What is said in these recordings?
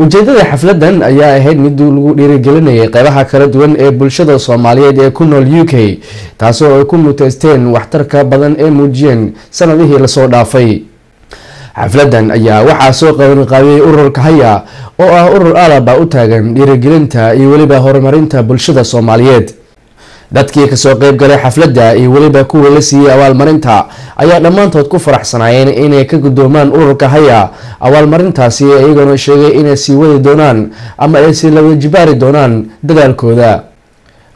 ujeedada xafladan ayaa ahayd mid lagu dhiirigelinayay qaybaha kala duwan ee bulshada Soomaaliyeed ee ku nool UK taasoo ay ku muteysteen waxtarka badan ee muujiyeen sanadihii la soo dhaafay. xafladan ayaa waxaa soo qaban qaabiyay ururka HAYA oo ah urur alaba u taagan dhiirigelinta iyo waliba horumarinta bulshada Soomaaliyeed. dadkii ka soo qayb galay xafladda iyo waliba kuwa la siiyay abaalmarinta ayaa dhamaantood ku faraxsanaayeen inay ka gudoomaan ururka HAYA abaalmarintaasi iyagoo sheegay inay sii wadi doonaan ama ay si la wajibaari doonaan dadaalkooda.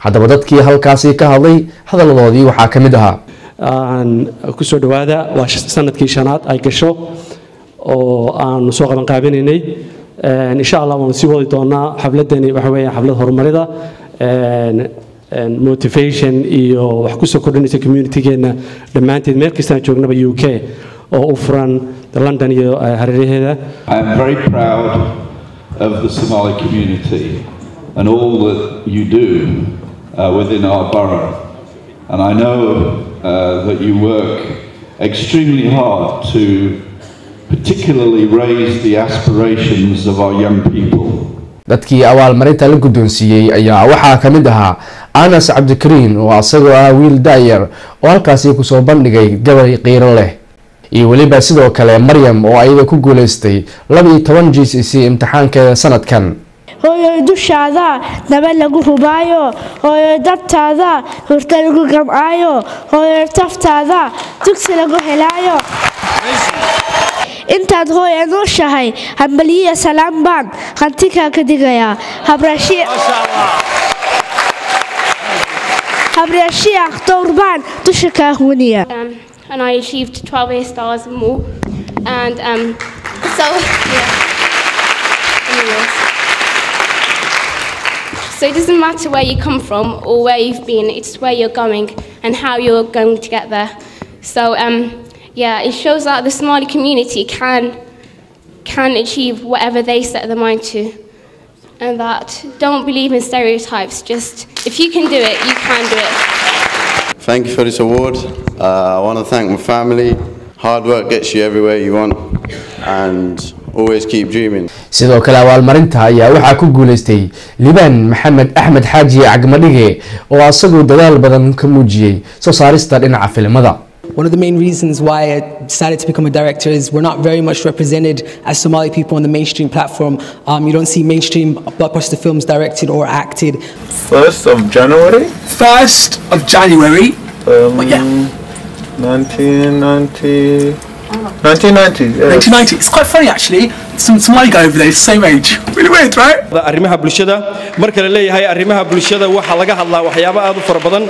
haddaba dadkii halkaasi ka hadlay hadaladoodii waxaa ka mid ahaa ku soo dhawaada waa sanadkii shanaad ay gasho oo aan soo qaban qaabinaynay insha Allah waan sii wadi doonaa xafladani waxa weeye xaflad horumarida motivation iyo wax ku soo kordhinaysa community-geena dhamaanteed meel kasta joognaba UK oo u furan London iyo hareeraheeda. I am very proud of the Somali community and all that you do within our borough, and I know that you work extremely hard to particularly raise the aspirations of our young people. dadkii abaalmarinta la guddoonsiiyay ayaa waxaa ka mid ahaa Anas Abdirashid oo asagoo ah wiil daayar oo halkaasi ku soo bandhigay gabay qiiro leh iyo waliba sidoo kale Maryam oo ayada ku guuleystay 12 GCSE imtixaankeeda sanadkan. hooyo dushaada naba lagu hubaayo hooyo dabtaada hurta lagu gamaayo hooyo taftaada dugsi lagu helaayo intaad hooyo nooshahay hambaliya salaam baan qantika ka digaya habrashiya akhtoorban dushaka huniya. And I achieved 12 A stars and more, and so it doesn't matter where you come from or where you've been, it's where you're going and how you're going to get there. So yeah, it shows that the Somali community can achieve whatever they set their mind to, and that don't believe in stereotypes. Just if you can do it, you can do it. Thank you for this award. I want to thank my family. Hard work gets you everywhere you want, and always keep dreaming. sidoo kale abaalmarinta ayaa waxaa ku guuleystay Liban Maxamed Axmed Xaaji Cagmadhige oo asagoo dadaal badan ka muujiyay soo saarista dhinaca filimada. One of the main reasons why I decided to become a director is we're not very much represented as Somali people on the mainstream platform. You don't see mainstream blockbuster films directed or acted. 1st of January? 1st of January? Yeah. 1990. Yeah. 1990. It's quite funny actually. Some Somali guy over there, same age. Really weird, right? arrimaha bulshada marka la leeyahay arrimaha bulshada waxa laga hadlaa waxyaabo aad u fara badan.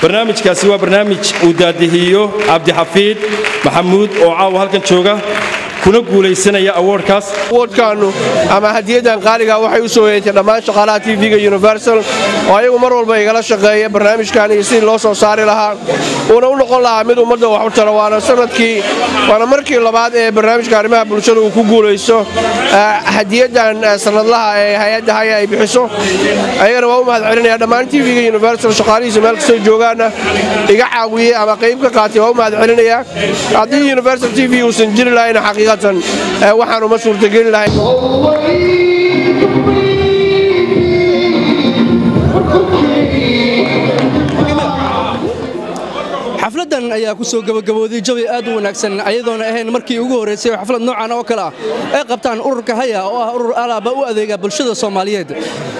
barnaamijkaasi waa barnaamij uu daadihiyo Abdirashid Maxamuud oo caawa halkan jooga kuna guuleysanaya awardkaanu ama hadiyadan qaaliga waxay u soo yeeshay dhammaan shaqaalaha TV-ga Universal oo ayagu mar walba igala shaqeeya barnaamijkan iyo sidii loo soo saari lahaa una u noqon lahaa mid ummadda wax u tara waana markii labaad ee barnaamijka arrimaha bulshada uu ku guuleysto hadiyadan sanadlaha ee hay'adda HAYA ay bixiso ayagana waa u mahadcelinayaa dhammaan TV-ga Universal shaqaalihiisa meel kasta joogaana iga caawiyay ama qayb ka qaatay waa u mahadcelinayaa haddii Universal TV uusan jiri lahayn xaqiiqatan waxaanu ma suurtagelin lahayn. xafladan ayaa ku soo gabagabooday jawi aad u wanaagsan ayadoona ahayn markii ugu horeysay xaflad noocan oo kale ah ay qabtaan ururka HAYA oo ah urur alaba u adeega bulshada Soomaaliyeed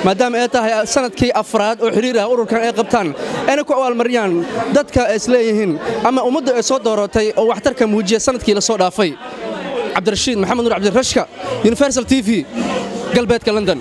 maadaama ay tahay sanadkii afraad oo xiriir ah ururkan ay qabtaan ayna ku abaalmariyaan dadka isleeyihiin ama ummadda ay soo dooratay oo waxtarka muujiya sanadkii la soo dhaafay. Abdirashid Maxamed Abdirashka Universal TV galbeedka London.